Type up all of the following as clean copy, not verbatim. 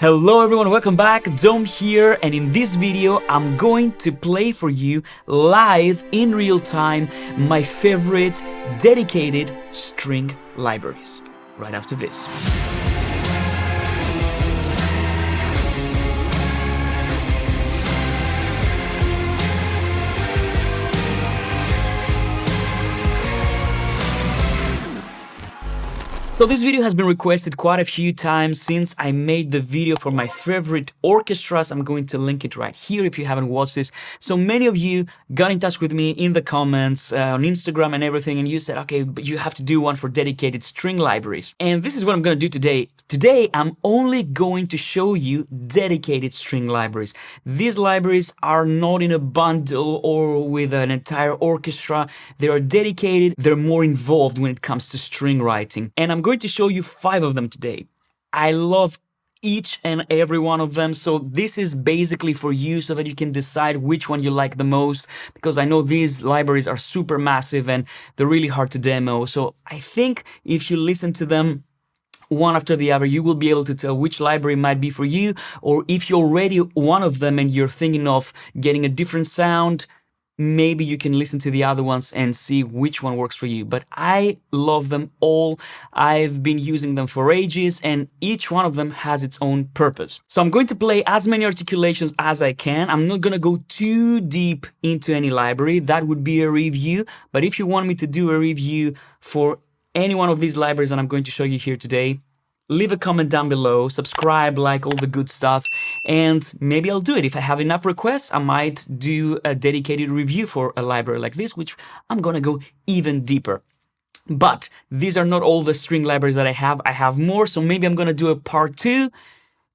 Hello everyone, welcome back, Dom here, and in this video I'm going to play for you live in real time my favorite dedicated string libraries right after this. So this video has been requested quite a few times since I made the video for my favorite orchestras. I'm going to link it right here if you haven't watched this. So many of you got in touch with me in the comments on Instagram and everything, and you said, okay, but you have to do one for dedicated string libraries. And this is what I'm going to do today. Today, I'm only going to show you dedicated string libraries. These libraries are not in a bundle or with an entire orchestra. They are dedicated. They're more involved when it comes to string writing. And I'm going to show you 5 of them today. I love each and every one of them, so this is basically for you so that you can decide which one you like the most, because I know these libraries are super massive and they're really hard to demo. So I think if you listen to them one after the other, you will be able to tell which library might be for you, or if you're already one of them and you're thinking of getting a different sound, maybe you can listen to the other ones and see which one works for you. But I love them all. I've been using them for ages, and each one of them has its own purpose. So I'm going to play as many articulations as I can. I'm not going to go too deep into any library. That would be a review. But if you want me to do a review for any one of these libraries that I'm going to show you here today, leave a comment down below, subscribe, like all the good stuff, and maybe I'll do it. If I have enough requests, I might do a dedicated review for a library like this, which I'm gonna go even deeper. But these are not all the string libraries that I have. I have more, so maybe I'm gonna do a part 2.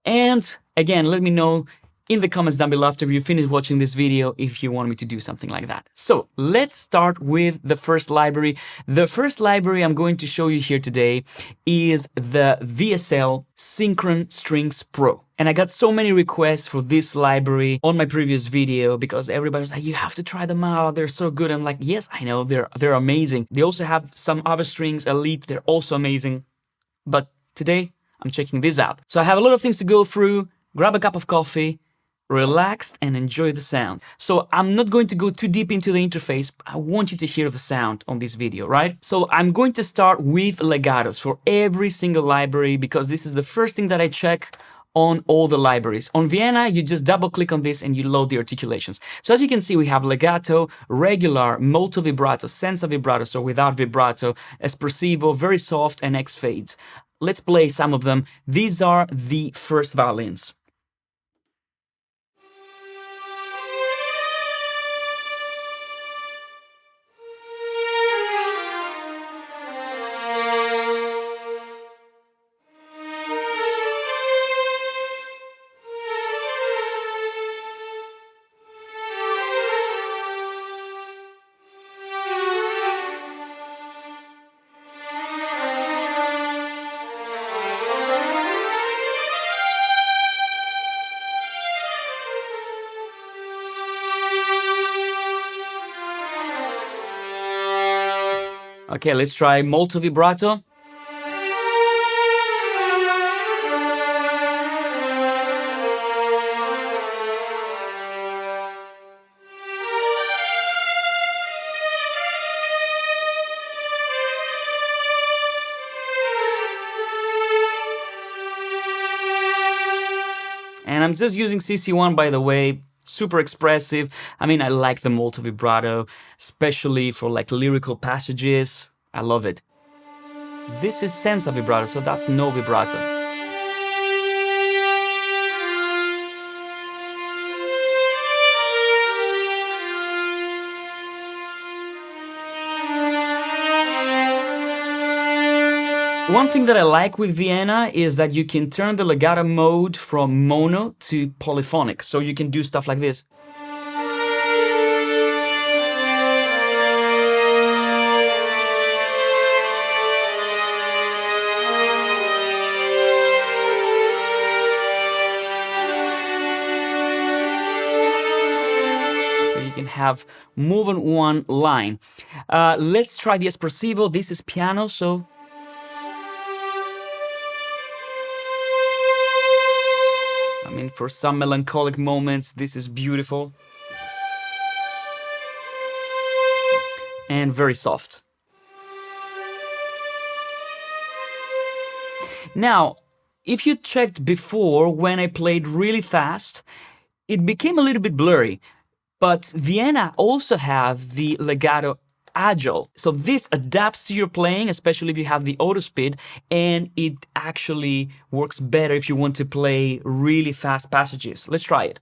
And again, let me know in the comments down below after you finish watching this video if you want me to do something like that. So let's start with the first library. The first library I'm going to show you here today is the VSL Synchron Strings Pro. And I got so many requests for this library on my previous video because everybody's like, you have to try them out, they're so good. I'm like, yes, I know, they're amazing. They also have some other strings, Elite, they're also amazing. But today, I'm checking this out. So I have a lot of things to go through. Grab a cup of coffee, relaxed, and enjoy the sound. So I'm not going to go too deep into the interface. I want you to hear the sound on this video, right? So I'm going to start with legatos for every single library because this is the first thing that I check on all the libraries. On Vienna, you just double click on this and you load the articulations. So as you can see, we have legato, regular, molto vibrato, senza vibrato, so without vibrato, espressivo, very soft, and X fades. Let's play some of them. These are the first violins. Okay, let's try molto vibrato. And I'm just using CC1, by the way. Super expressive. I mean, I like the molto vibrato, especially for like lyrical passages. I love it. This is senza vibrato, so that's no vibrato. One thing that I like with Vienna is that you can turn the legato mode from mono to polyphonic, so you can do stuff like this. So you can have more than one line. Let's try the espressivo. This is piano, so mean, for some melancholic moments, this is beautiful. And very soft. Now, if you checked before when I played really fast, it became a little bit blurry. But Vienna also have the legato agile. So this adapts to your playing, especially if you have the auto speed, and it actually works better if you want to play really fast passages. Let's try it.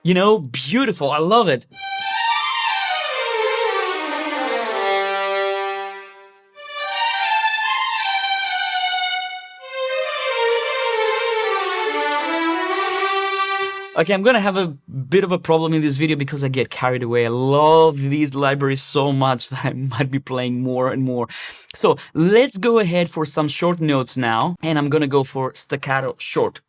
You know, beautiful, I love it. Okay, I'm gonna have a bit of a problem in this video because I get carried away. I love these libraries so much that I might be playing more and more. So let's go ahead for some short notes now, and I'm gonna go for staccato short.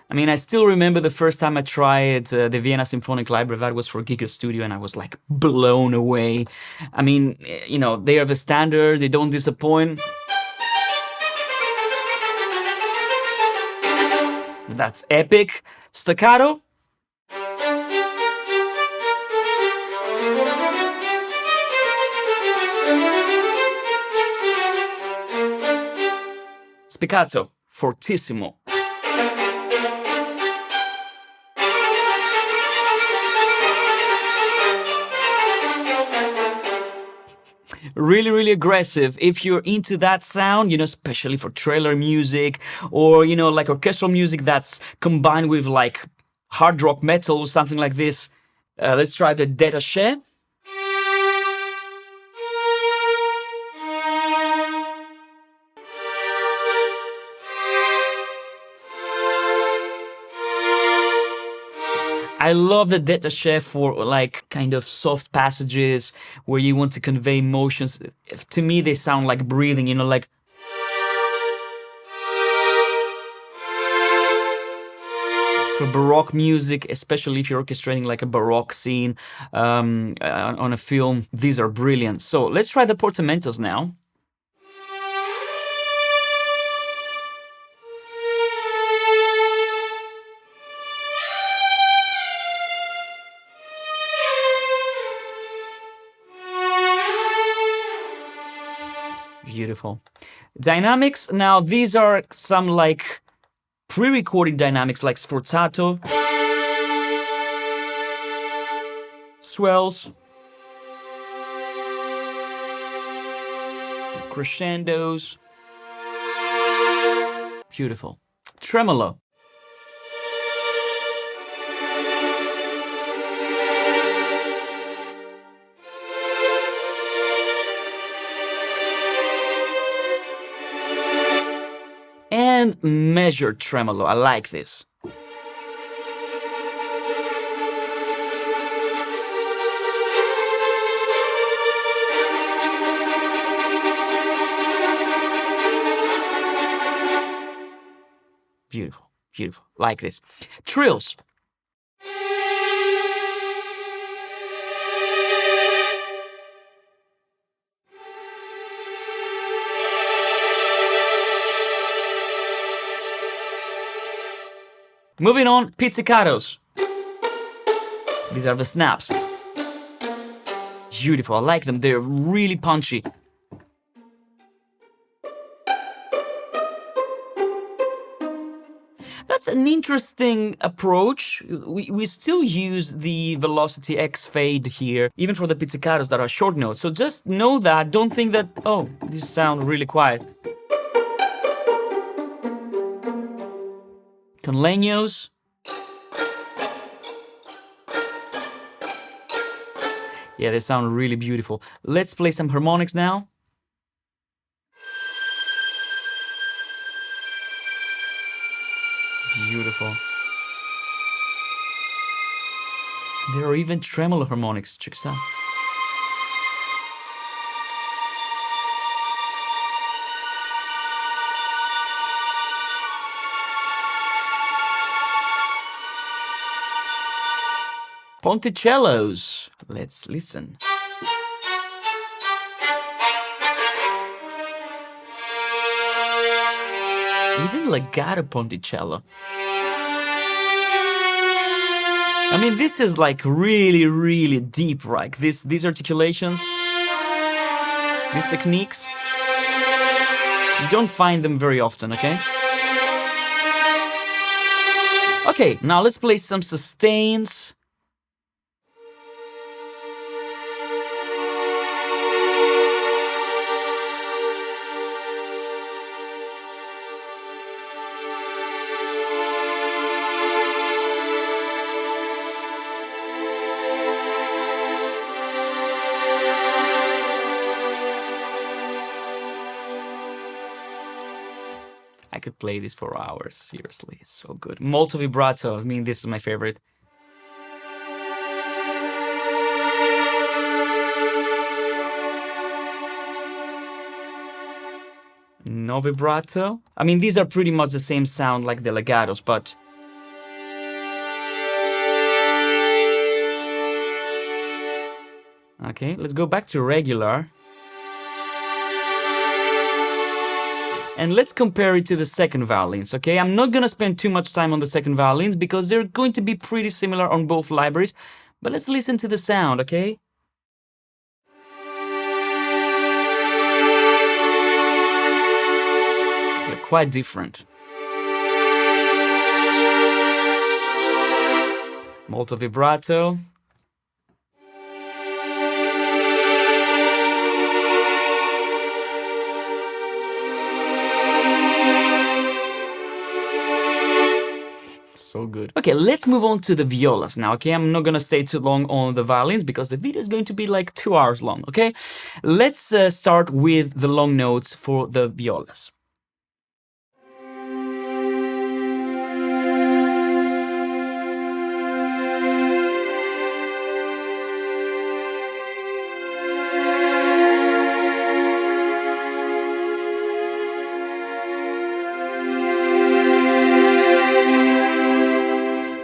I mean, I still remember the first time I tried the Vienna Symphonic Library. That was for Giga Studio, and I was like blown away. I mean, you know, they are the standard, they don't disappoint. That's epic. Staccato. Spiccato, fortissimo. Really, really aggressive. If you're into that sound, you know, especially for trailer music or, you know, like orchestral music that's combined with like hard rock metal or something like this. Let's try the détaché. I love the détaché for like kind of soft passages where you want to convey emotions. To me, they sound like breathing, you know, like. For Baroque music, especially if you're orchestrating like a Baroque scene on a film, these are brilliant. So let's try the portamentos now. Beautiful. Dynamics, now these are some like pre-recorded dynamics like sforzato, swells, crescendos. Beautiful. Tremolo. And measured tremolo. I like this. Beautiful, beautiful. Like this. Trills. Moving on, pizzicatos. These are the snaps. Beautiful, I like them. They're really punchy. That's an interesting approach. We still use the velocity X fade here, even for the pizzicatos that are short notes. So just know that, don't think that, oh, these sound really quiet. Con leños. Yeah, they sound really beautiful. Let's play some harmonics now. Beautiful. There are even tremolo harmonics. Check this out. Ponticellos. Let's listen. Even legato ponticello. I mean, this is like really, really deep, right? These articulations, these techniques, you don't find them very often, okay? Okay, now let's play some sustains. I could play this for hours, seriously, it's so good. Molto vibrato, I mean, this is my favorite. No vibrato. I mean, these are pretty much the same sound like the legatos, but... Okay, let's go back to regular. And let's compare it to the second violins, okay? I'm not gonna spend too much time on the second violins because they're going to be pretty similar on both libraries, but let's listen to the sound, okay? They're quite different. Molto vibrato. So good. Okay, let's move on to the violas now, okay? I'm not gonna stay too long on the violins because the video is going to be like 2 hours long, okay? Let's start with the long notes for the violas.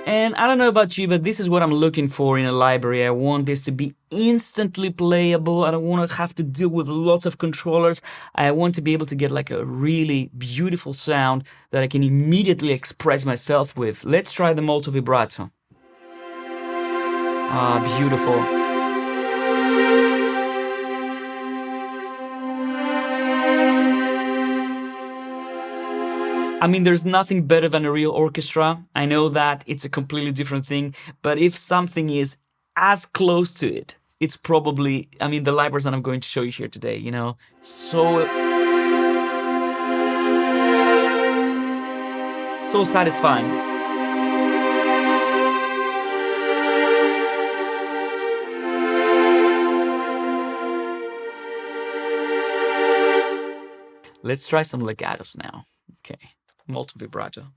And I don't know about you, but this is what I'm looking for in a library. I want this to be instantly playable. I don't want to have to deal with lots of controllers. I want to be able to get like a really beautiful sound that I can immediately express myself with. Let's try the molto vibrato. Ah, beautiful. I mean, there's nothing better than a real orchestra. I know that it's a completely different thing, but if something is as close to it, it's probably, I mean, the libraries that I'm going to show you here today, you know, so satisfying. Let's try some legatos now. Okay. Molto vibrato.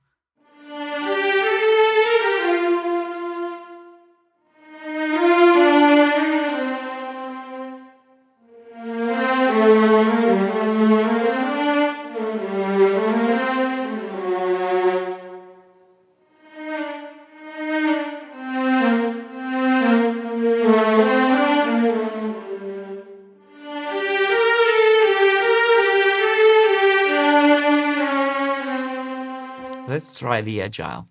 Let's try the agile.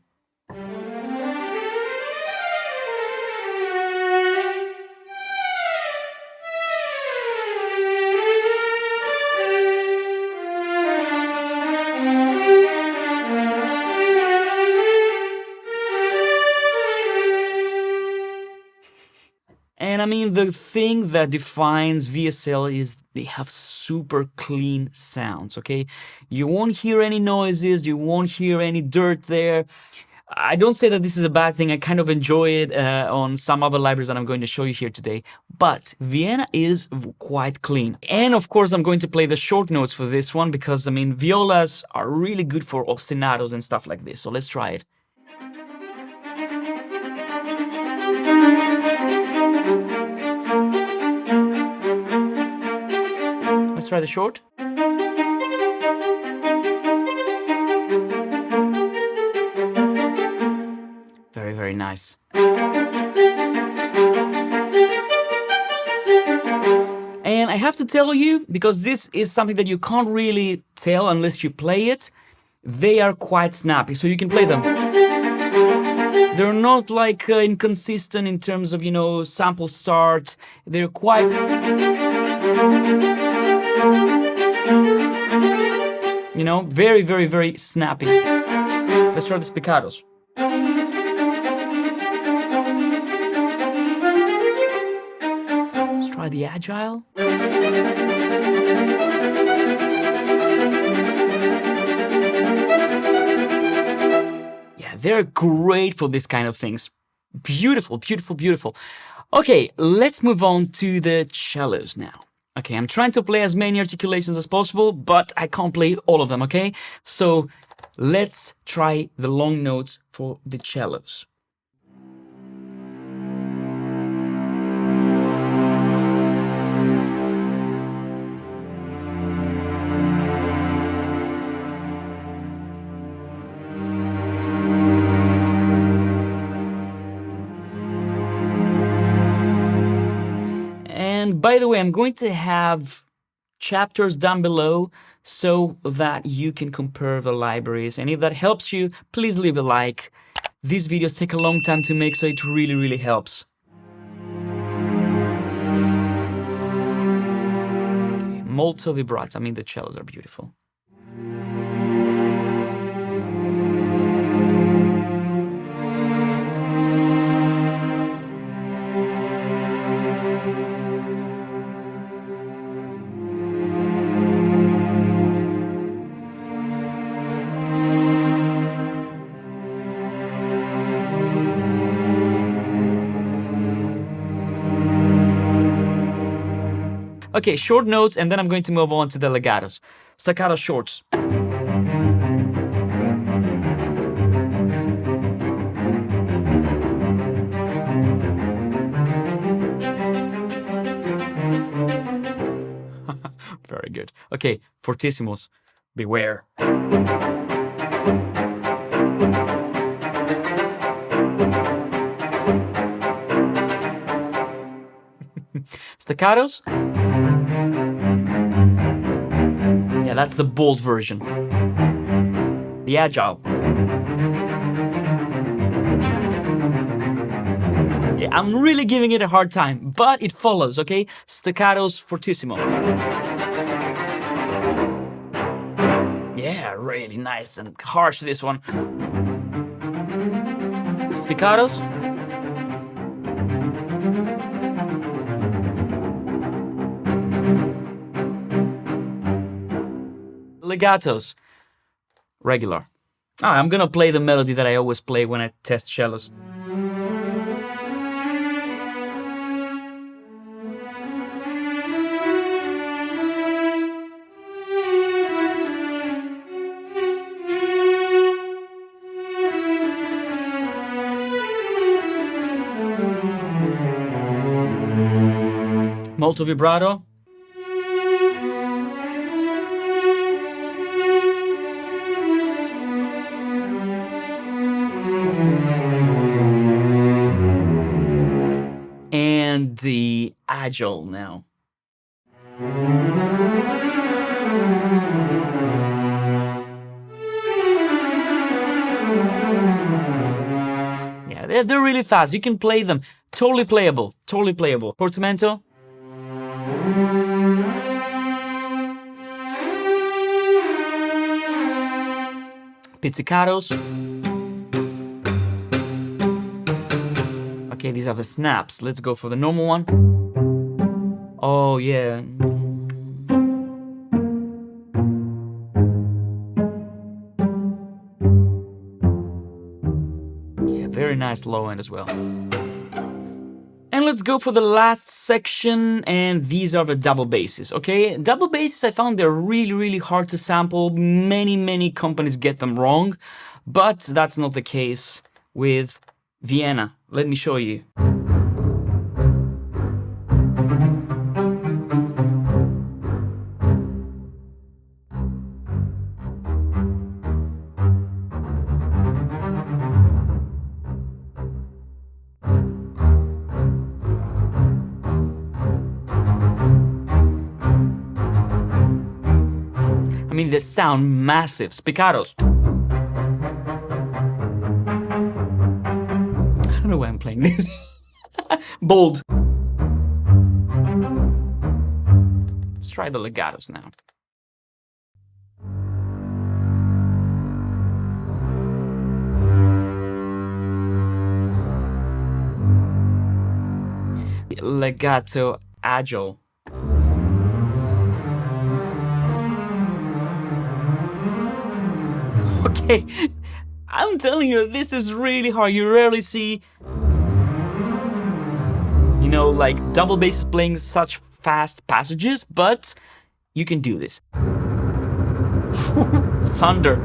And I mean, the thing that defines VSL is they have super clean sounds, okay? You won't hear any noises, you won't hear any dirt there. I don't say that this is a bad thing, I kind of enjoy it on some other libraries that I'm going to show you here today, but Vienna is quite clean. And of course, I'm going to play the short notes for this one because, I mean, violas are really good for ostinatos and stuff like this, so let's try it. Let's try the short. Very, very nice. to tell you, because this is something that you can't really tell unless you play it, they are quite snappy, so you can play them. They're not like inconsistent in terms of, you know, sample start. They're quite... You know, very, very, very snappy. Let's try the Staccatos. Let's try the Agile. Yeah, they're great for this kind of things. Beautiful, beautiful, beautiful. Okay, let's move on to the cellos now. Okay, I'm trying to play as many articulations as possible, but I can't play all of them, okay? So let's try the long notes for the cellos. And by the way, I'm going to have chapters down below so that you can compare the libraries. And if that helps you, please leave a like. These videos take a long time to make, so it really, really helps. Okay, molto vibrato. I mean, the cellos are beautiful. Okay, short notes, and then I'm going to move on to the legatos. Staccato shorts. Very good. Okay, fortissimos. Beware. Staccatos. Yeah, that's the bold version. The Agile. Yeah, I'm really giving it a hard time, but it follows, okay? Staccatos fortissimo. Yeah, really nice and harsh, this one. Spiccatos. Legatos. Regular. I'm gonna play the melody that I always play when I test cellos. Molto vibrato. And the Agile now. Yeah, they're really fast. You can play them. Totally playable. Totally playable. Portamento. Pizzicatos. Okay, these are the snaps. Let's go for the normal one. Oh, yeah. Yeah, very nice low end as well. And let's go for the last section, and these are the double basses, okay? Double basses, I found they're really, really hard to sample. Many companies get them wrong, but that's not the case with Vienna. Let me show you. I mean, they sound massive. Spiccatos. I don't know why I'm playing this. Bold. Let's try the legatos now. Legato agile. Okay, I'm telling you, this is really hard. You rarely see, you know, like double basses playing such fast passages, but you can do this. Thunder.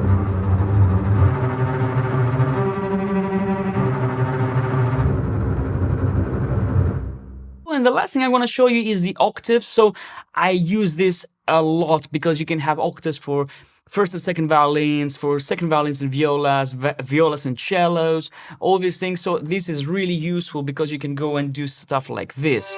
And the last thing I want to show you is the octaves. So I use this a lot because you can have octaves for first and second violins, for second violins and violas, violas and cellos, all these things. So this is really useful because you can go and do stuff like this.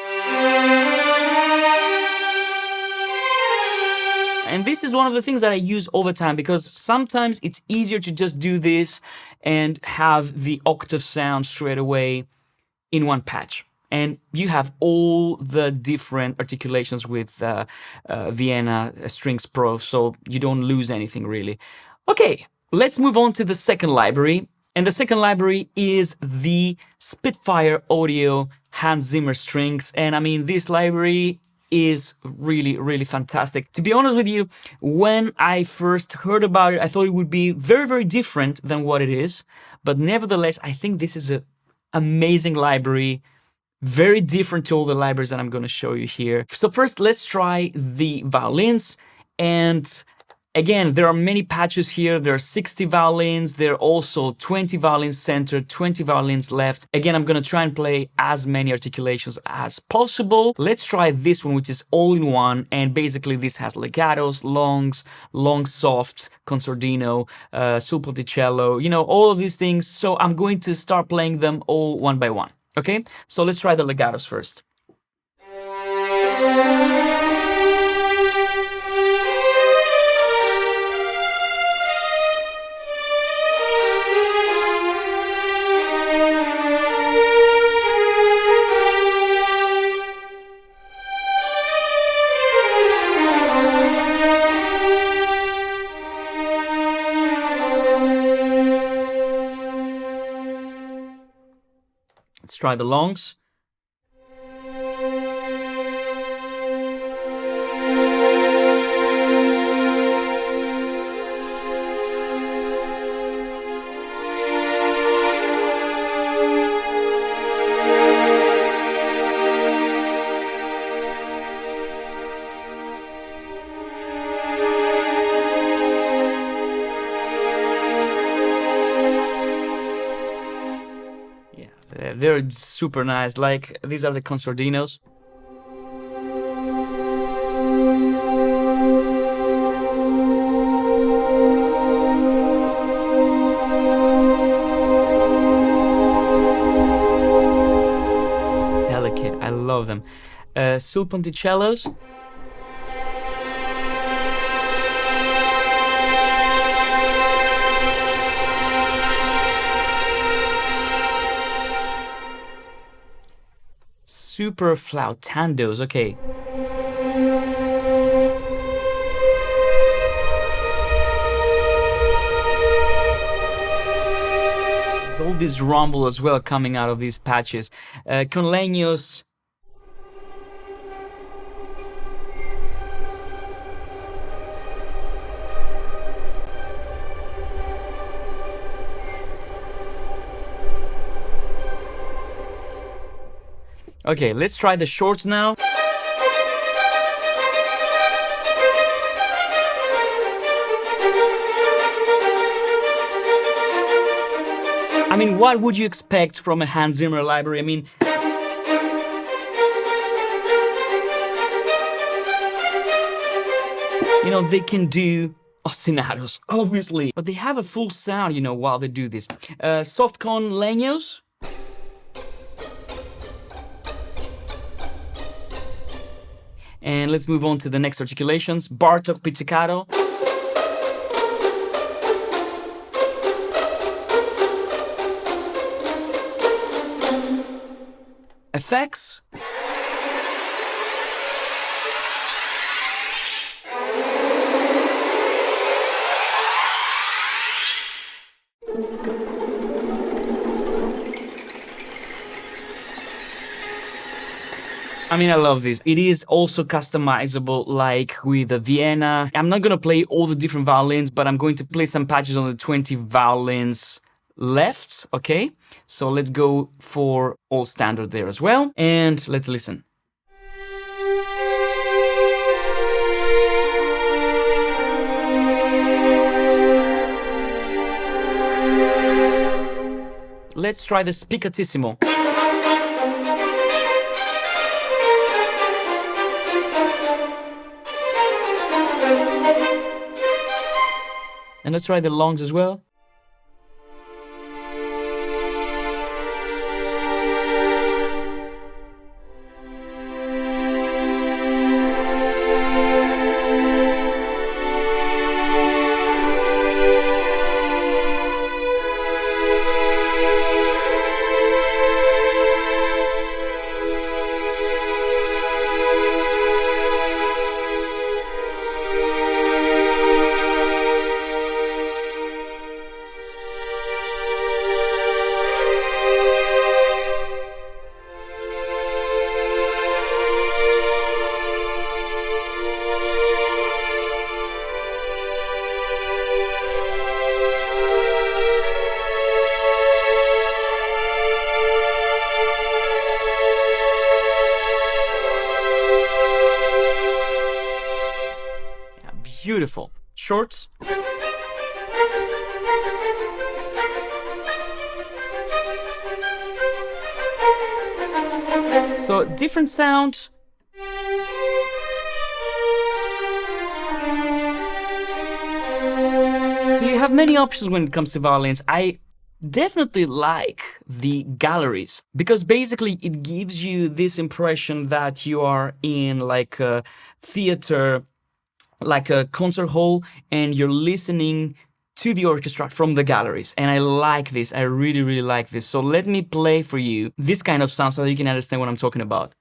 And this is one of the things that I use all the time because sometimes it's easier to just do this and have the octave sound straight away in one patch. And you have all the different articulations with Vienna Strings Pro, so you don't lose anything really. Okay, let's move on to the second library. And the second library is the Spitfire Audio Hans Zimmer Strings. And I mean, this library is really, really fantastic. To be honest with you, when I first heard about it, I thought it would be very, very different than what it is. But nevertheless, I think this is an amazing library. Very different to all the libraries that I'm going to show you here. So first, let's try the violins. And again, there are many patches here. There are 60 violins. There are also 20 violins centered, 20 violins left. Again, I'm going to try and play as many articulations as possible. Let's try this one, which is all in one. And basically, this has legatos, longs, long soft, concertino, sul ponticello, you know, all of these things. So I'm going to start playing them all one by one. Okay, so let's try the legatos first. Let's try the longs. They're super nice. Like, these are the concertinos. Delicate, I love them. Sul ponticellos. Super flautandos, okay. There's all this rumble as well coming out of these patches. Con leños. Okay, let's try the shorts now. I mean, what would you expect from a Hans Zimmer library? I mean, you know, they can do ostinatos, obviously, but they have a full sound, you know, while they do this. Soft con leños. And let's move on to the next articulations. Bartok pizzicato. effects. I mean, I love this. It is also customizable like with the Vienna. I'm not gonna play all the different violins, but I'm going to play some patches on the 20 violins left, okay? So let's go for all standard there as well. And let's listen. Let's try the Spiccatissimo. And let's try the longs as well. Beautiful. Shorts. So different sound. So you have many options when it comes to violins. I definitely like the galleries because basically it gives you this impression that you are in like a theater, like a concert hall, and you're listening to the orchestra from the galleries. And I like this. I really, really like this. So let me play for you this kind of sound so that you can understand what I'm talking about.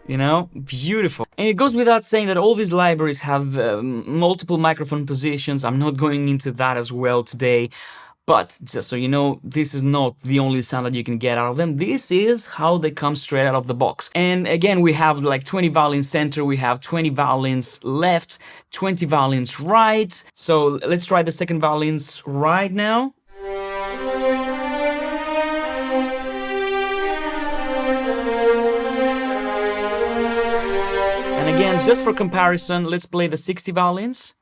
You know, beautiful. And it goes without saying that all these libraries have multiple microphone positions. I'm not going into that as well today. But just so you know, this is not the only sound that you can get out of them. This is how they come straight out of the box. And again, we have like 20 violins center, we have 20 violins left, 20 violins right. So let's try the second violins right now. And again, just for comparison, let's play the 60 violins.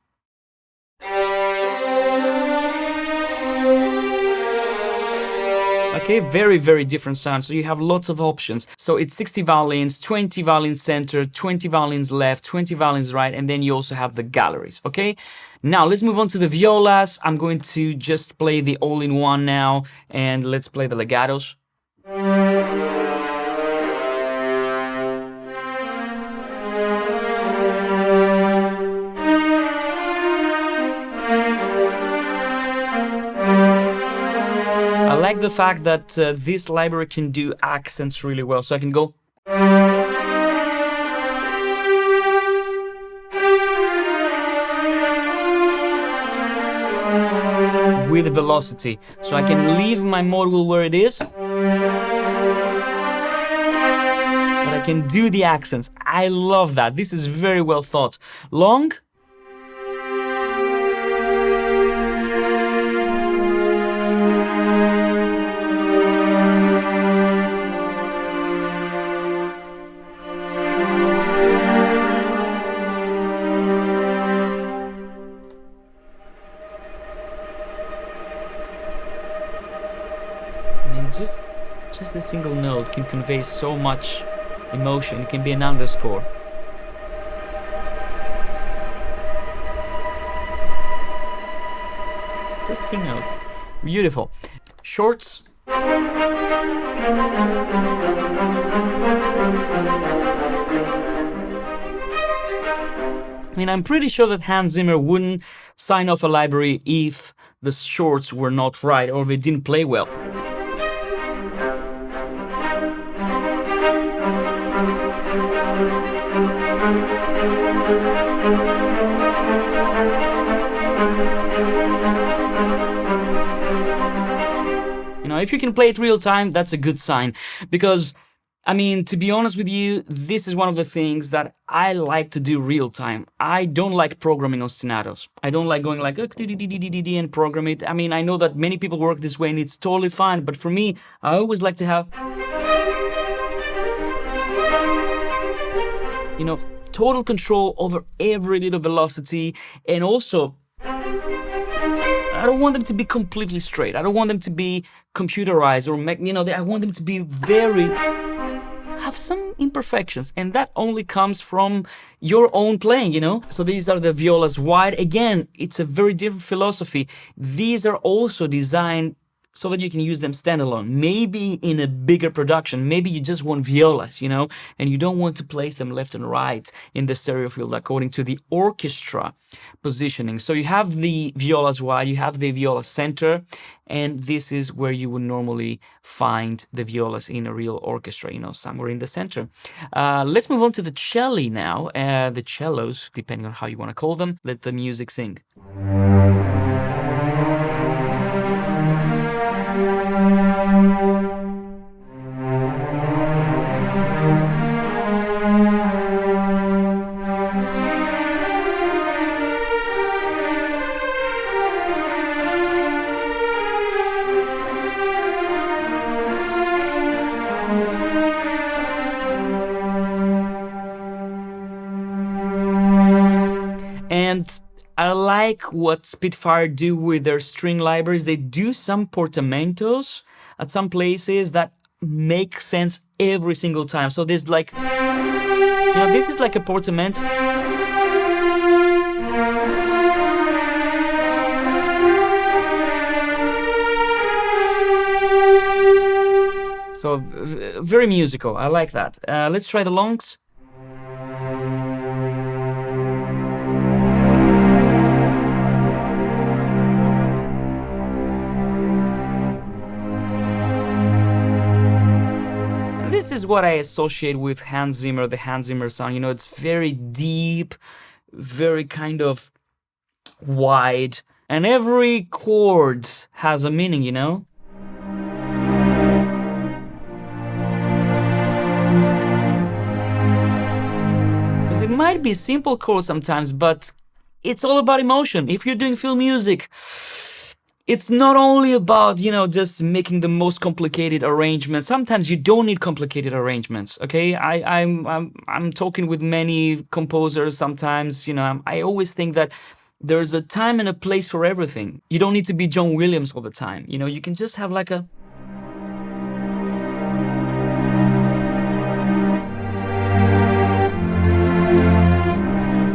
Okay, very, very different sound. So you have lots of options. So it's 60 violins, 20 violins center, 20 violins left, 20 violins right, and then you also have the galleries, okay? Now let's move on to the violas. I'm going to just play the all-in-one now, and let's play the legatos. I like the fact that this library can do accents really well, so I can go with velocity, so I can leave my module where it is, but I can do the accents. I love that. This is very well thought. Long. Just a single note can convey so much emotion. It can be an underscore. Just 2 notes. Beautiful. Shorts. mean, I'm pretty sure that Hans Zimmer wouldn't sign off a library if the shorts were not right or they didn't play well. You know, if you can play it real time, that's a good sign. Because, I mean, to be honest with you, this is one of the things that I like to do real time. I don't like programming on Staccatos. I don't like going like and program it. I mean, I know that many people work this way and it's totally fine, but for me, I always like to have, you know, total control over every little velocity. And also, I don't want them to be completely straight. I don't want them to be computerized or, you know, I want them to be have some imperfections, and that only comes from your own playing, you know? So these are the violas wide. Again, it's a very different philosophy. These are also designed so that you can use them standalone. Maybe in a bigger production, maybe you just want violas, you know, and you don't want to place them left and right in the stereo field according to the orchestra positioning. So you have the violas wide, you have the viola center, and this is where you would normally find the violas in a real orchestra, you know, somewhere in the center. Let's move on to the celli now, the cellos, depending on how you want to call them. Let the music sing. And I like what Spitfire do with their string libraries. They do some portamentos at some places that make sense every single time. So there's like, you know, this is like a portamento. So very musical. I like that. Let's try the longs. This is what I associate with Hans Zimmer, the Hans Zimmer sound. You know, it's very deep, very kind of wide, and every chord has a meaning, you know? Because it might be simple chords sometimes, but it's all about emotion. If you're doing film music, it's not only about, you know, just making the most complicated arrangements. Sometimes you don't need complicated arrangements, okay? I'm talking with many composers sometimes, you know, I always think that there's a time and a place for everything. You don't need to be John Williams all the time, you know, you can just have like a...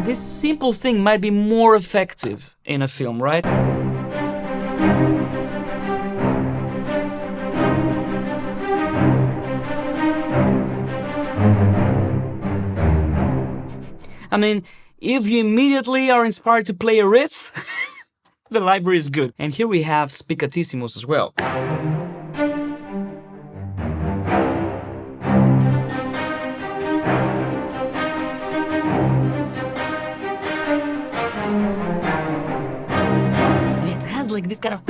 This simple thing might be more effective in a film, right? I mean, if you immediately are inspired to play a riff, the library is good. And here we have Spiccatissimos as well. And it has like this kind of...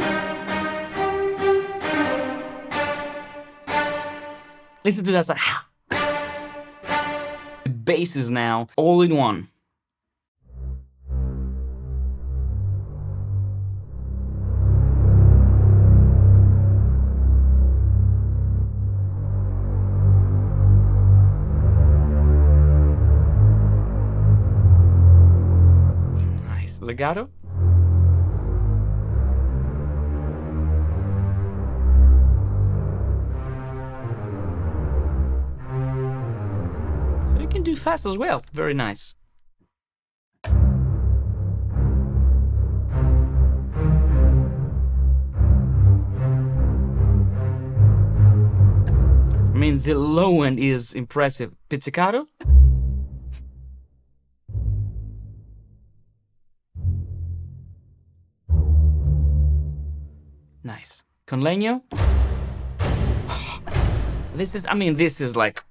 Listen to that sound. The basses now, all in one. Nice. Legato. Do fast as well. Very nice. I mean, the low end is impressive. Pizzicato. Con legno. This is, this is like...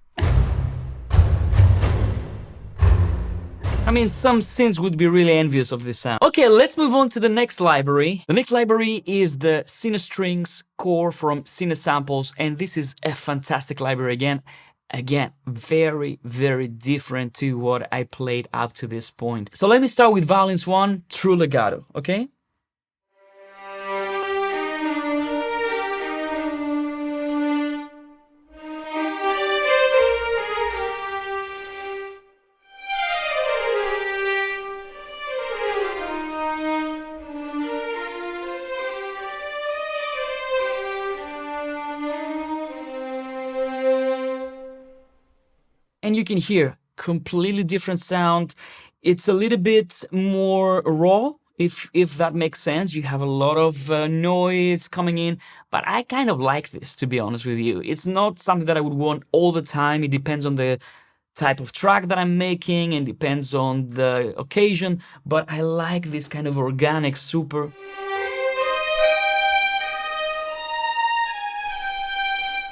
some synths would be really envious of this sound. Okay, let's move on to the next library. The next library is the Cinestrings Core from Cinesamples, and this is a fantastic library again. Again, very, very different to what I played up to this point. So let me start with Violins 1, True Legato, okay? And you can hear completely different sound. It's a little bit more raw, if that makes sense. You have a lot of noise coming in, but I kind of like this, to be honest with you. It's not something that I would want all the time. It depends on the type of track that I'm making and depends on the occasion, but I like this kind of organic, super...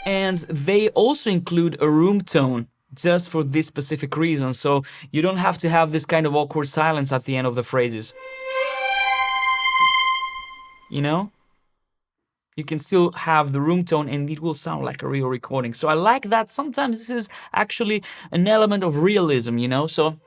And they also include a room tone, just for this specific reason, so you don't have to have this kind of awkward silence at the end of the phrases. You know? You can still have the room tone and it will sound like a real recording. So I like that. Sometimes this is actually an element of realism, you know? So...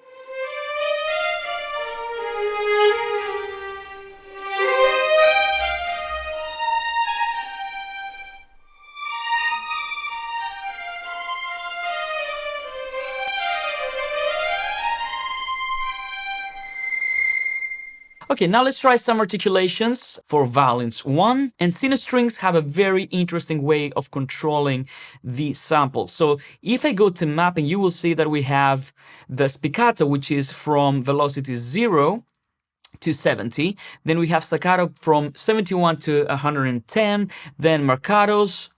Okay, now let's try some articulations for Violins 1. And Cinestrings have a very interesting way of controlling the sample. So if I go to mapping, you will see that we have the Spiccato, which is from velocity 0 to 70. Then we have Staccato from 71 to 110. Then Marcatos,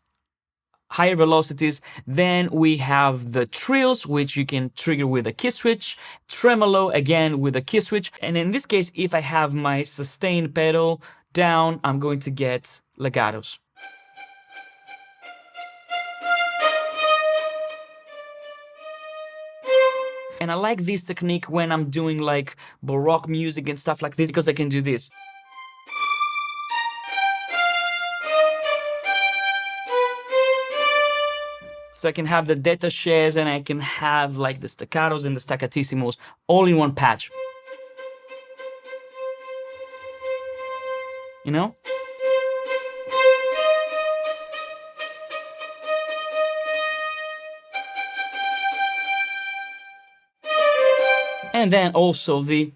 higher velocities. Then we have the trills, which you can trigger with a key switch, tremolo again with a key switch, and in this case, if I have my sustain pedal down, I'm going to get legatos. And I like this technique when I'm doing like Baroque music and stuff like this, because I can do this. So I can have the detaches and I can have like the staccatos and the staccatissimo all in one patch. You know? And then also the...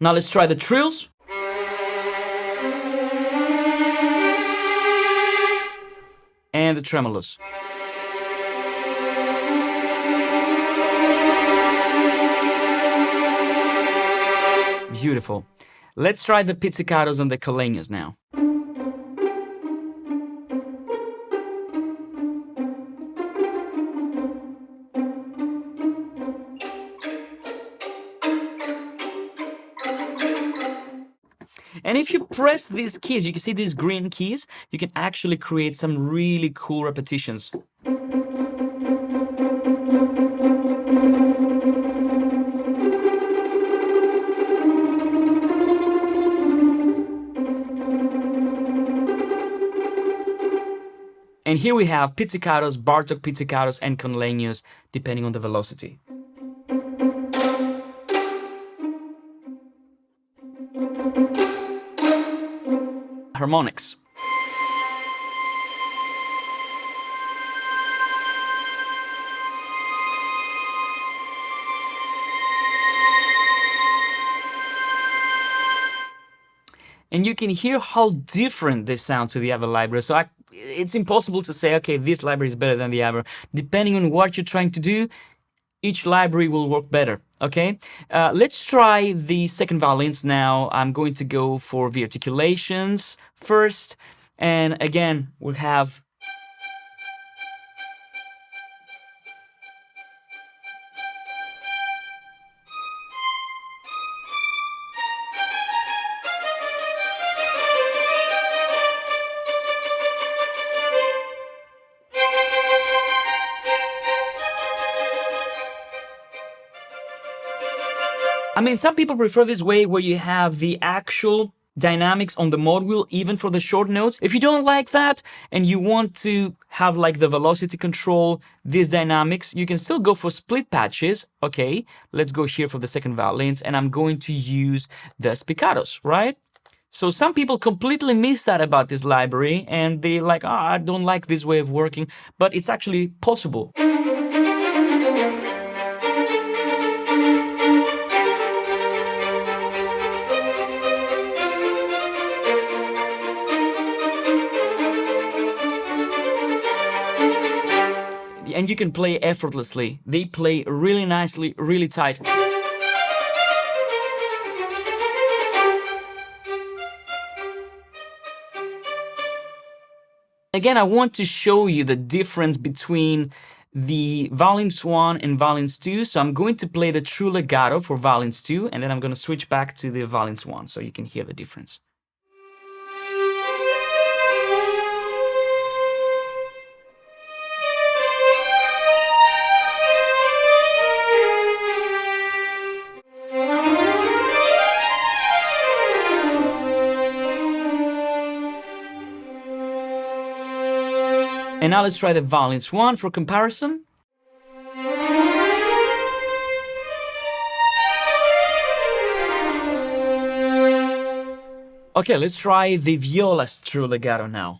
Now let's try the trills. And the tremolos. Beautiful. Let's try the pizzicatos and the collegnos now. And if you press these keys, you can see these green keys, you can actually create some really cool repetitions. And here we have pizzicatos, Bartók pizzicatos, and conlegnos, depending on the velocity. Harmonics. And you can hear how different they sound to the other library. So it's impossible to say, okay, this library is better than the other. Depending on what you're trying to do, each library will work better, okay? Let's try the second violins now. I'm going to go for the articulations first. And again, we'll have... I mean, some people prefer this way where you have the actual dynamics on the mod wheel even for the short notes. If you don't like that and you want to have like the velocity control, these dynamics, you can still go for split patches. Okay, let's go here for the second violins and I'm going to use the Spiccatos, right? So some people completely miss that about this library and they like, I don't like this way of working, but it's actually possible. And you can play effortlessly. They play really nicely, really tight. Again, I want to show you the difference between the violins 1 and violins 2. So I'm going to play the true legato for violins 2, and then I'm going to switch back to the violins 1 so you can hear the difference. And now let's try the violins 1 for comparison. Okay, let's try the violas true legato now.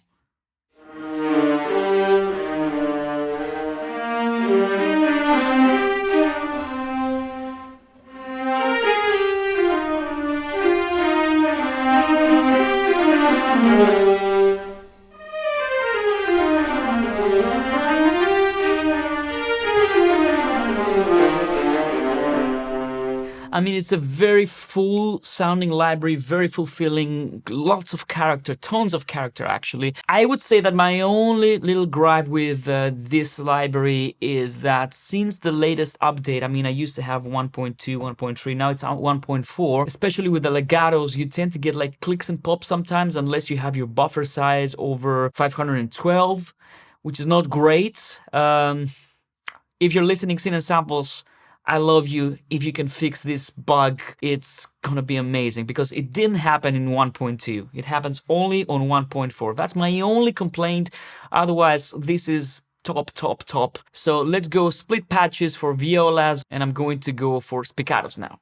I mean, it's a very full sounding library, very fulfilling, lots of character, tons of character actually. I would say that my only little gripe with this library is that since the latest update, I mean, I used to have 1.2, 1.3, now it's 1.4, especially with the legatos, you tend to get like clicks and pops sometimes unless you have your buffer size over 512, which is not great. If you're listening Cinesamples, I love you. If you can fix this bug, it's gonna be amazing because it didn't happen in 1.2. It happens only on 1.4. That's my only complaint. Otherwise, this is top, top, top. So let's go split patches for violas, and I'm going to go for spiccatos now.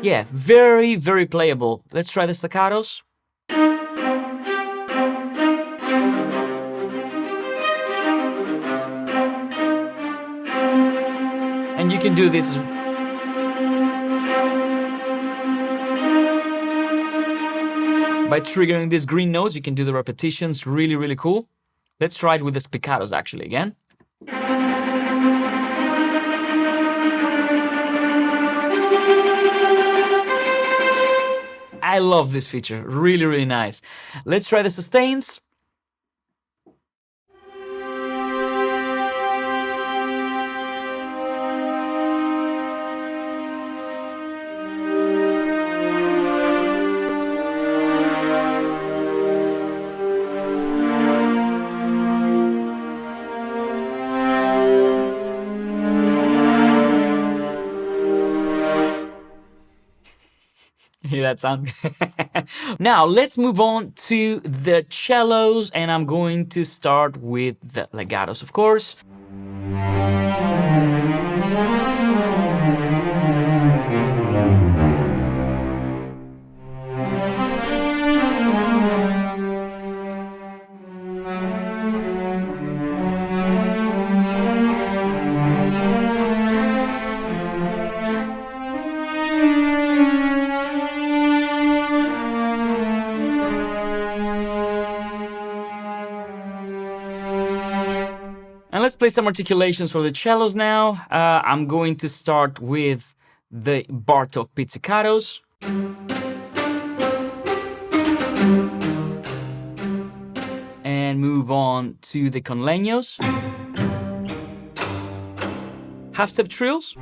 Yeah, very, very playable. Let's try the staccatos. And you can do this. By triggering these green notes, you can do the repetitions. Really, really cool. Let's try it with the spiccatos actually again. I love this feature, really, really nice. Let's try the sustains. Hear that sound? Now let's move on to the cellos, and I'm going to start with the legatos, of course. And let's play some articulations for the cellos now. I'm going to start with the Bartók pizzicatos. And move on to the conlegnos. Half-step trills.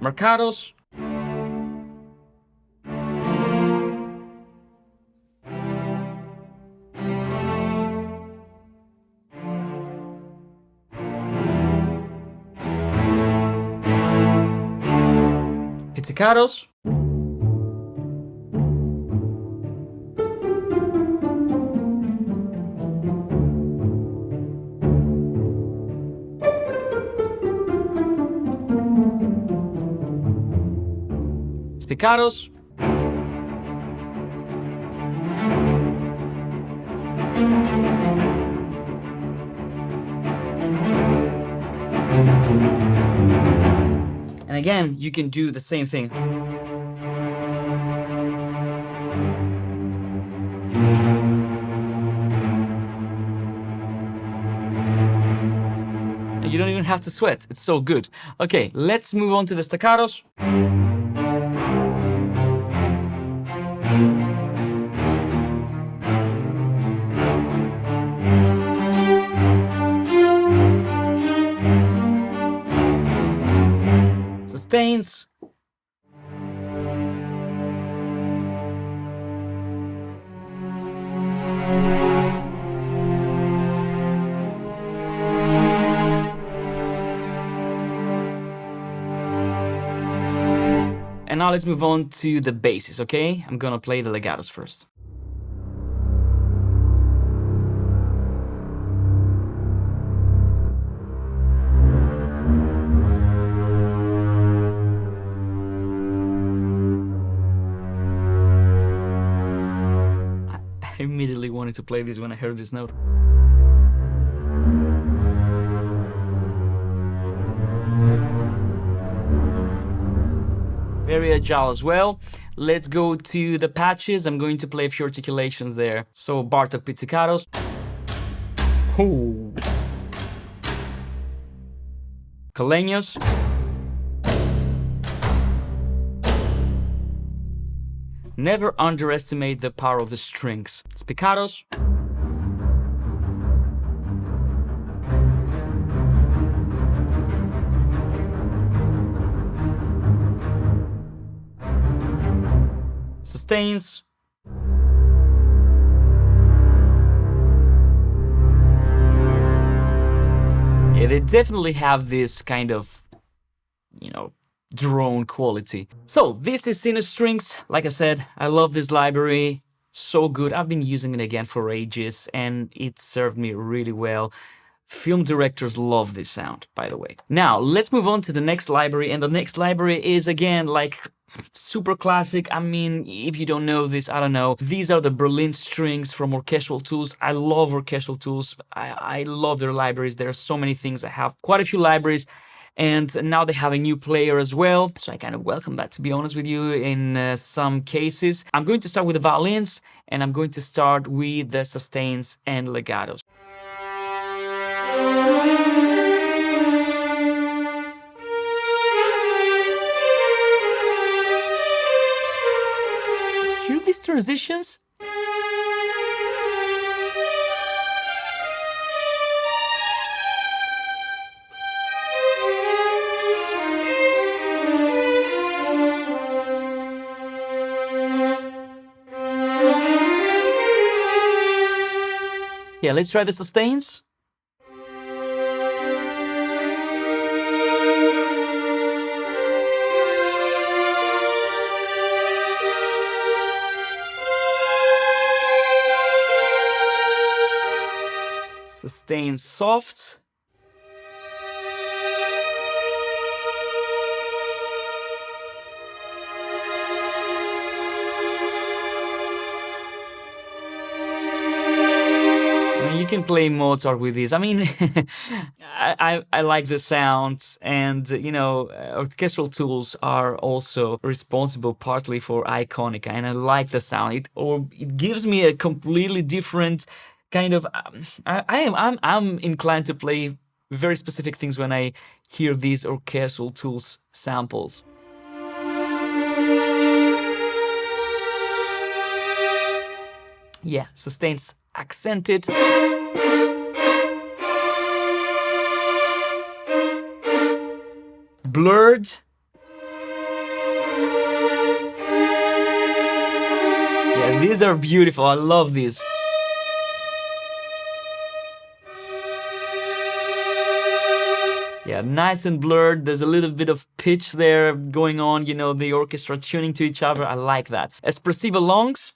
Marcatos. Pizzicatos. Spiccatos. And again, you can do the same thing. And you don't even have to sweat. It's so good. Okay, let's move on to the staccatos. Sustains. And now let's move on to the basses, okay? I'm gonna play the legatos first. I immediately wanted to play this when I heard this note. Very agile as well. Let's go to the patches. I'm going to play a few articulations there. So Bartok pizzicatos. Ooh. Caleños. Never underestimate the power of the strings. Spiccatos. Sustains. Yeah, they definitely have this kind of, drone quality. So this is Cinestrings. Like I said, I love this library. So good. I've been using it again for ages and it served me really well. Film directors love this sound, by the way. Now, let's move on to the next library. And the next library is, again, like super classic. I mean, if you don't know this, I don't know. These are the Berlin strings from Orchestral Tools. I love Orchestral Tools. I love their libraries. There are so many things. I have quite a few libraries. And now they have a new player as well. So I kind of welcome that, to be honest with you, in some cases. I'm going to start with the violins, and I'm going to start with the sustains and legatos. Hear these transitions? Yeah, let's try the sustains. Sustain soft. You can play Mozart with this. I mean, I like the sound, and orchestral tools are also responsible partly for Iconica, and I like the sound. It gives me a completely different kind of. I'm inclined to play very specific things when I hear these orchestral tools samples. Yeah, sustains accented. Blurred. Yeah, these are beautiful. I love these. Yeah, nice and blurred. There's a little bit of pitch there going on, you know, the orchestra tuning to each other. I like that. Espressive longs.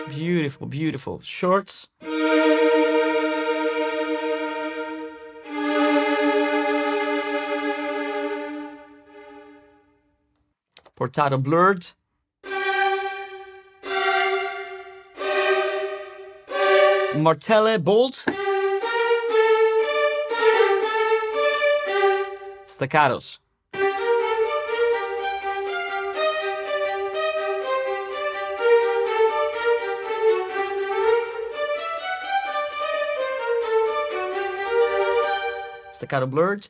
Beautiful, beautiful. Shorts. Portato blurred. Martelle bold. Staccatos. Staccato blurred.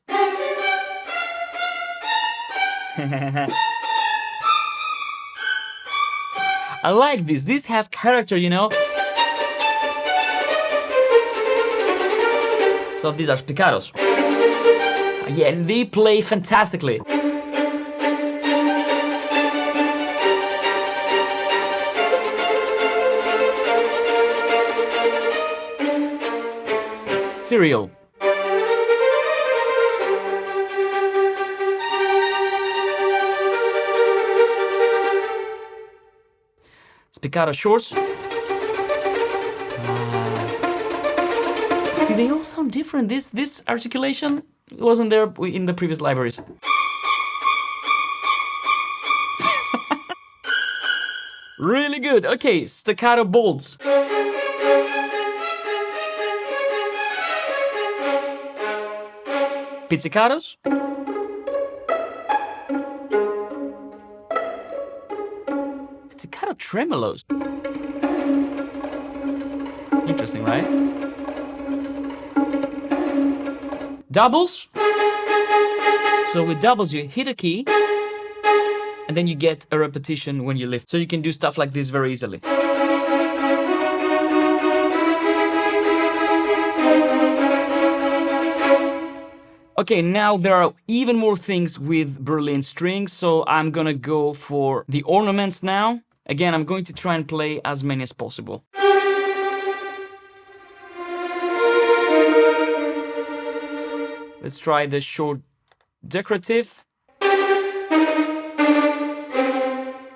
I like this. These have character, you know. So these are spiccatos. Yeah, and they play fantastically. Serial. Spiccato shorts. See, they all sound different. This articulation wasn't there in the previous libraries. Really good. Okay, staccato bolts. Pizzicatos. Pizzicato tremolos. Interesting, right? Doubles. So with doubles, you hit a key, and then you get a repetition when you lift. So you can do stuff like this very easily. Okay, now there are even more things with Berlin strings, so I'm gonna go for the ornaments now. Again, I'm going to try and play as many as possible. Let's try the short decorative.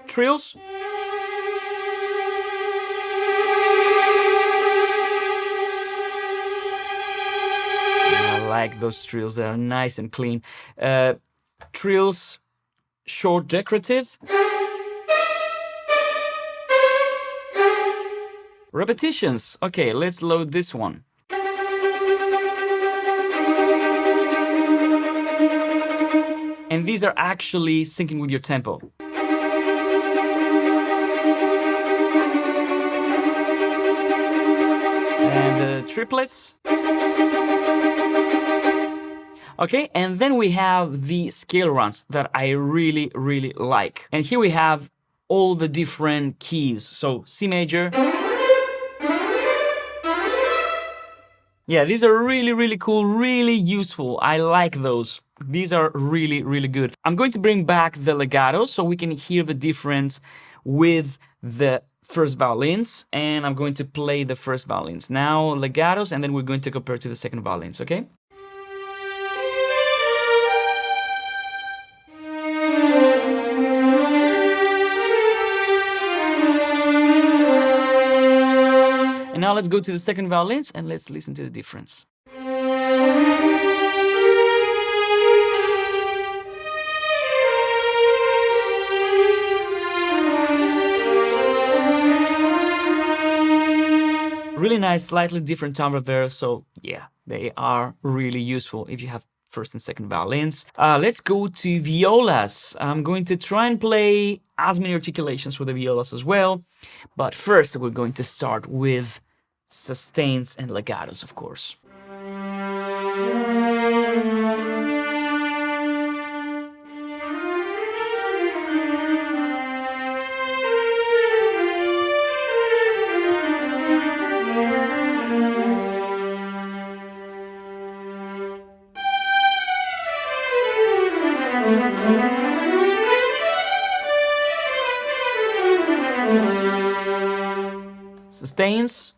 Trills. I like those trills, they are nice and clean. Trills, short decorative. Repetitions. Okay, let's load this one. And these are actually syncing with your tempo. And the triplets. Okay, and then we have the scale runs that I really, really like. And here we have all the different keys. So C major. Yeah, these are really, really cool, really useful. I like those. These are really, really good. I'm going to bring back the legato so we can hear the difference with the first violins. And I'm going to play the first violins. Now legatos, and then we're going to compare to the second violins, okay? And now let's go to the second violins and let's listen to the difference. Really nice, slightly different timbre there, so yeah, they are really useful if you have first and second violins. Let's go to violas. I'm going to try and play as many articulations for the violas as well. But first, we're going to start with sustains and legatos, of course. Sustains.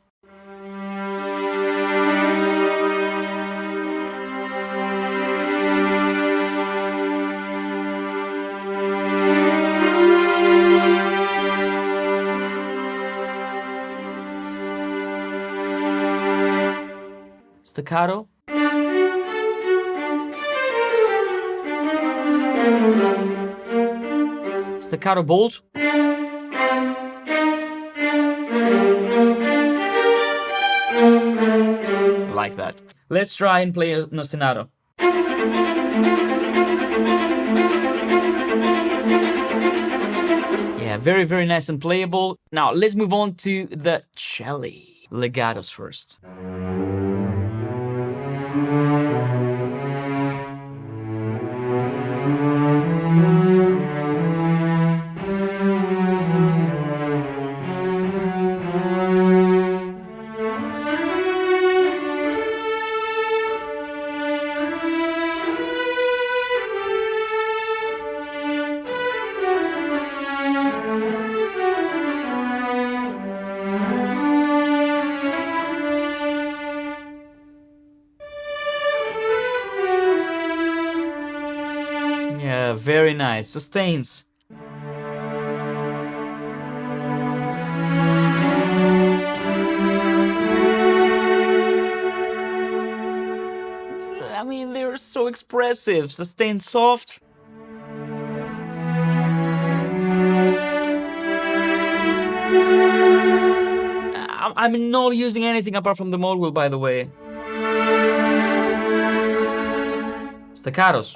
Staccato. Staccato bolt. Like that. Let's try and play an ostinato. Yeah, very, very nice and playable. Now, let's move on to the celli. Legatos first. Yeah, very nice. Sustains. I mean, they're so expressive. Sustain soft. I'm not using anything apart from the mode wheel, by the way. Staccatos.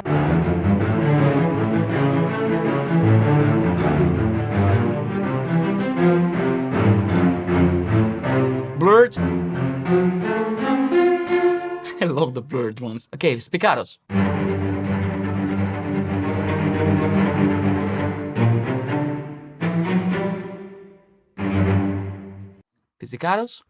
Blurred. I love the blurred ones. Okay, spiccatos. Pizzicatos.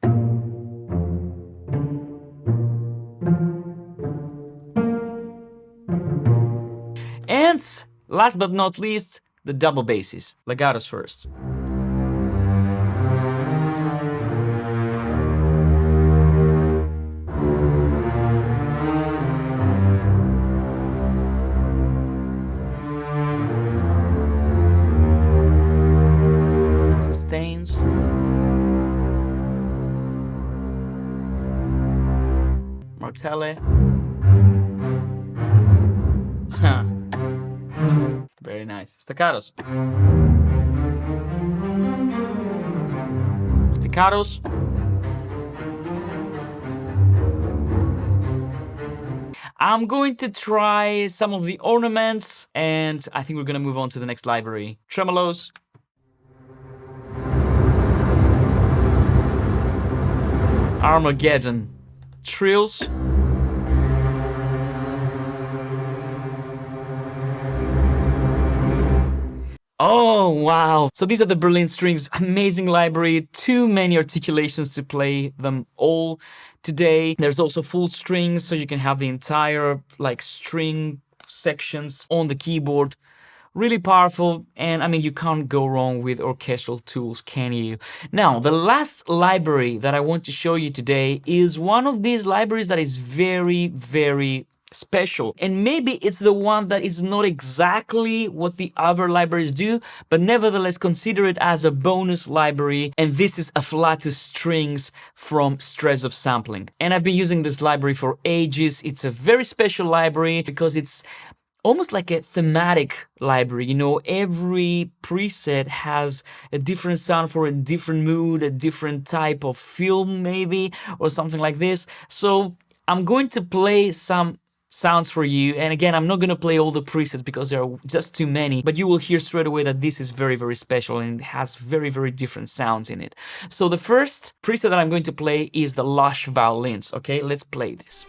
And last but not least, the double basses. Legatos first. Sustains. Martelle. Very nice. Staccatos. Spiccatos. I'm going to try some of the ornaments, and I think we're going to move on to the next library. Tremolos. Armageddon. Trills. Oh, wow. So these are the Berlin strings. Amazing library. Too many articulations to play them all today. There's also full strings, so you can have the entire string sections on the keyboard. Really powerful, and I mean, you can't go wrong with orchestral tools, can you? Now, the last library that I want to show you today is one of these libraries that is very, very special. And maybe it's the one that is not exactly what the other libraries do, but nevertheless consider it as a bonus library. And this is Afflatus strings from Strezov sampling. And I've been using this library for ages. It's a very special library because it's almost like a thematic library. You know, every preset has a different sound for a different mood, a different type of film maybe, or something like this. So I'm going to play some sounds for you. And again, I'm not gonna play all the presets because there are just too many, but you will hear straight away that this is very, very special and it has very, very different sounds in it. So the first preset that I'm going to play is the lush violins, okay? Let's play this.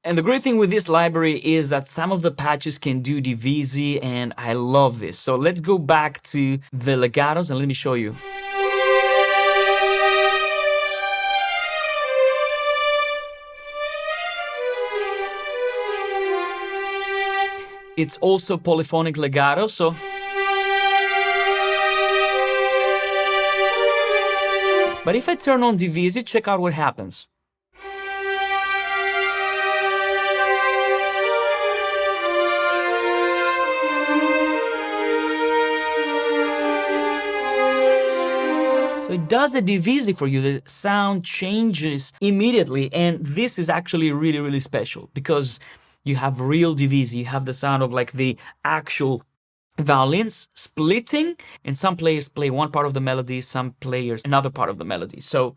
And the great thing with this library is that some of the patches can do divisi, and I love this. So let's go back to the legatos and let me show you. It's also polyphonic legato, so but if I turn on divisi, check out what happens. So it does a divisi for you. The sound changes immediately, and this is actually really, really special because you have real divisi. You have the sound of like the actual violins splitting, and some players play one part of the melody, some players another part of the melody. So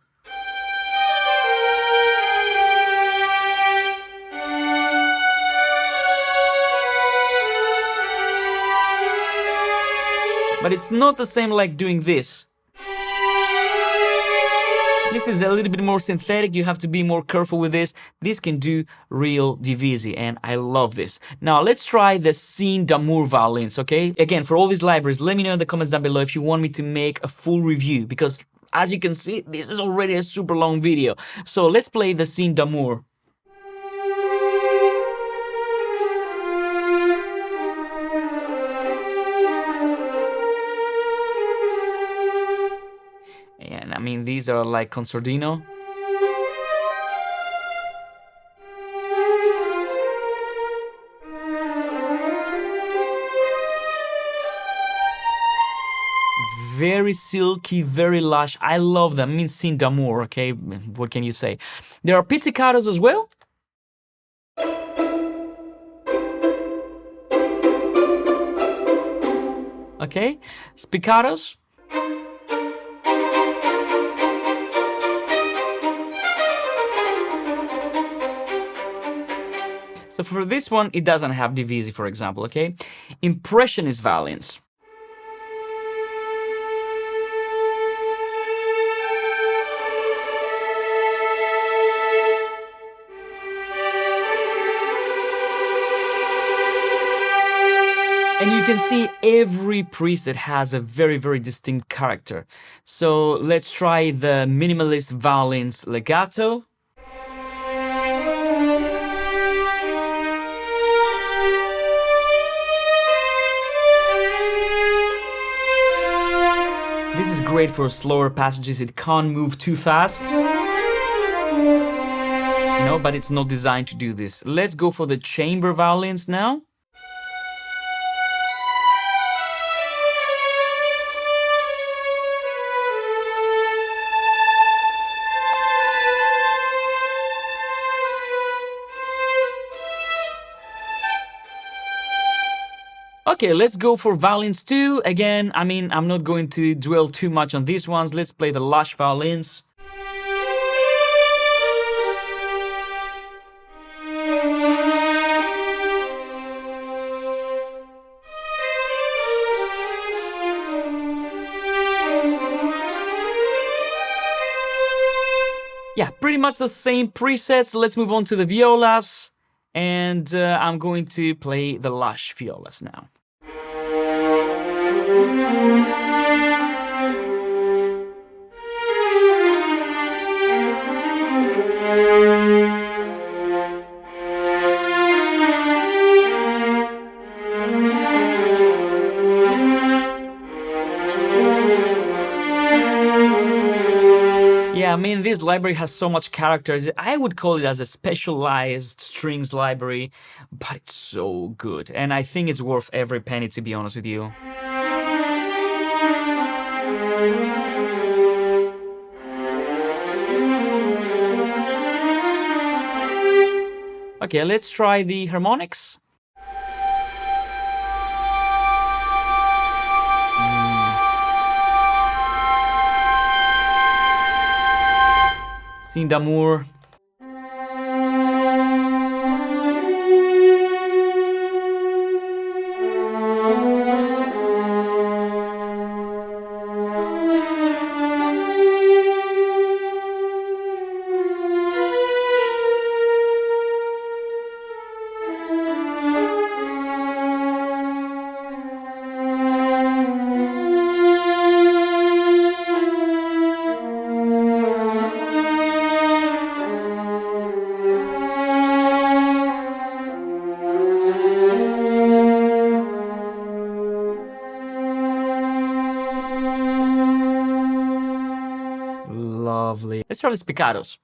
but it's not the same like doing this. This is a little bit more synthetic, you have to be more careful with this. This can do real divisi, and I love this. Now let's try the Scene d'Amour violins, okay? Again, for all these libraries, let me know in the comments down below if you want me to make a full review, because as you can see, this is already a super long video. So let's play the Scene d'Amour. And I mean, these are like concertino. Very silky, very lush. I love them. I mean, Scene d'Amour, okay? What can you say? There are pizzicatos as well. Okay, spiccatos. So for this one, it doesn't have divisi, for example, okay? Impressionist violins. And you can see every preset has a very, very distinct character. So let's try the minimalist violins legato. This is great for slower passages, it can't move too fast. You know, but it's not designed to do this. Let's go for the chamber violins now. Okay, let's go for violins too. Again, I mean, I'm not going to dwell too much on these ones. Let's play the lush violins. Yeah, pretty much the same presets. Let's move on to the violas. And I'm going to play the lush violas now. Yeah, I mean, this library has so much characters. I would call it as a specialized strings library, but it's so good. And I think it's worth every penny, to be honest with you. Okay, let's try the harmonics. Sin d'amour. Lovely. Let's try the Spiccatos.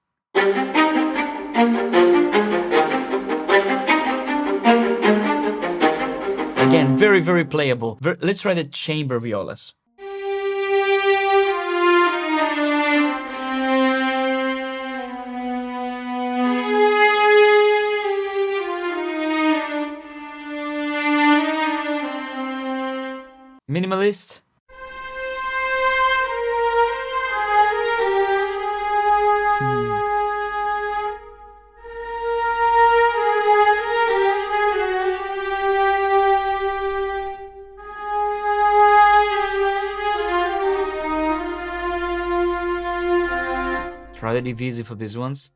Again, very, very playable. Let's try the chamber violas. Minimalist. Try the divisi for these ones.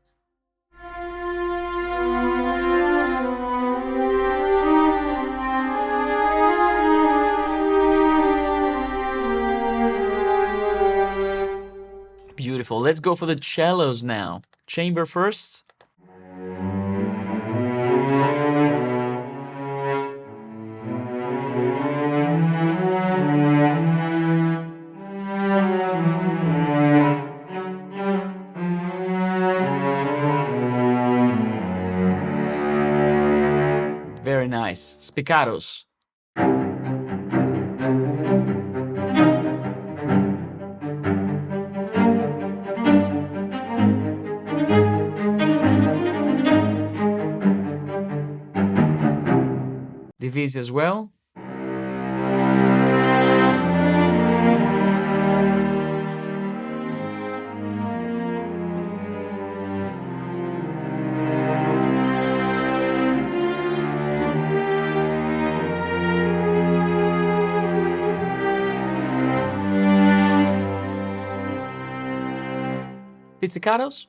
Beautiful. Let's go for the cellos now. Chamber first. Very nice. Spiccatos. Divisi as well. Pizzicatos.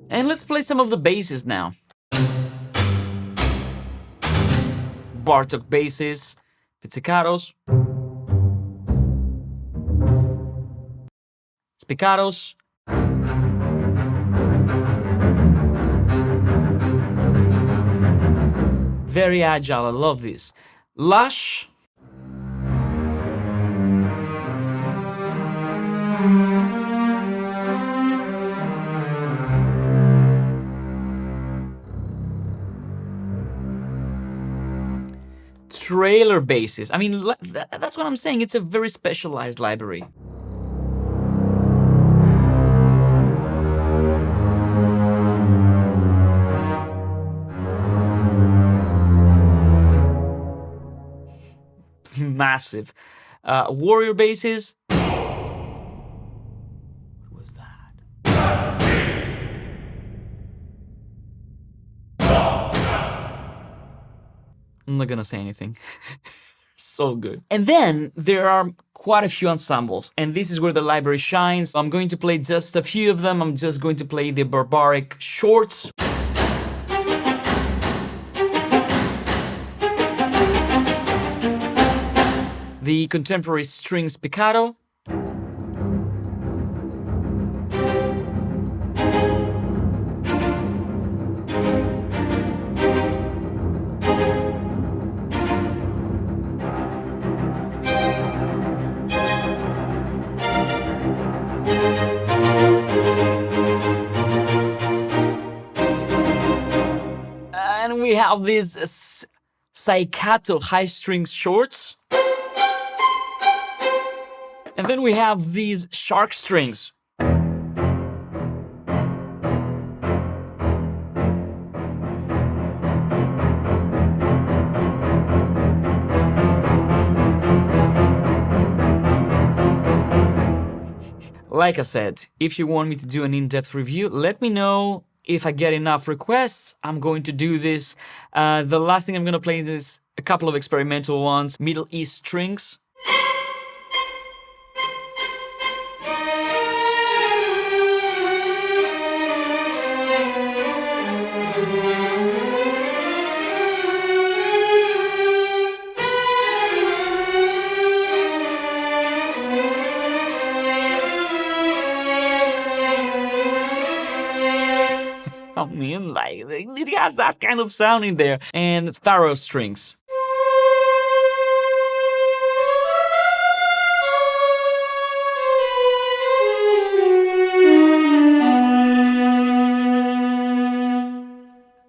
And let's play some of the basses now. Bartok basses, pizzicatos, spiccatos, very agile, I love this. Lush. Trailer basses. I mean, that's what I'm saying. It's a very specialized library. Massive. Warrior basses. What was that? I'm not gonna say anything. So good. And then there are quite a few ensembles, and this is where the library shines. I'm going to play just a few of them. I'm just going to play the barbaric shorts. The contemporary string spiccato. And we have these Psychatto high strings shorts. And then we have these shark strings. Like I said, if you want me to do an in-depth review, let me know. If I get enough requests, I'm going to do this. The last thing I'm going to play is a couple of experimental ones. Middle East strings. I mean, like, it has that kind of sound in there. And Pharaoh strings.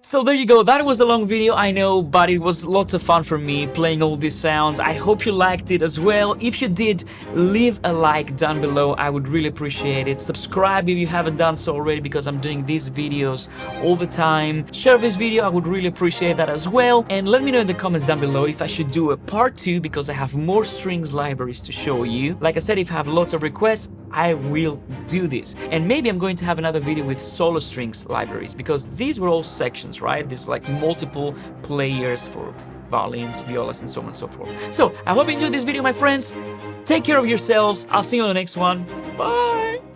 So there you go, that was a long video, I know, but it was lots of fun for me playing all these sounds. I hope you liked it as well. If you did, leave a like down below, I would really appreciate it. Subscribe if you haven't done so already, because I'm doing these videos all the time. Share this video, I would really appreciate that as well. And let me know in the comments down below if I should do a part 2, because I have more strings libraries to show you. Like I said, if I have lots of requests, I will do this. And maybe I'm going to have another video with solo strings libraries, because these were all sections, right? These were like multiple players for violins, violas, and so on and so forth. So I hope you enjoyed this video, my friends. Take care of yourselves. I'll see you on the next one. Bye!